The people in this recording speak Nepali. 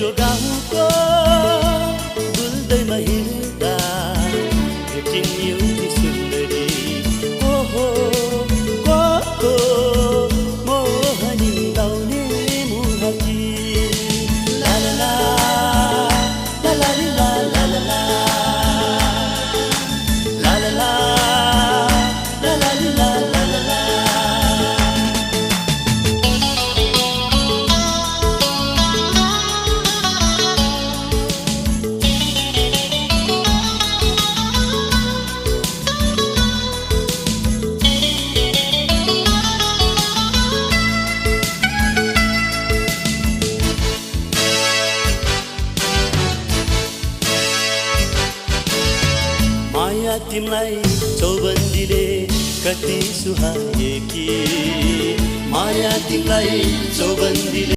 गोरेटो गाउँको दुल्दैमा हिँड्दा भेटिन् एउटी सुन्दरी ओहो को मोहनी गाउने मुहाकी ला ला ला ला ला ला ला ला ला ला ला ला ला ला ला ला ला माया तिमीलाई चौबन्दीले कति सुहाए कि माया तिमीलाई चौबन्दीले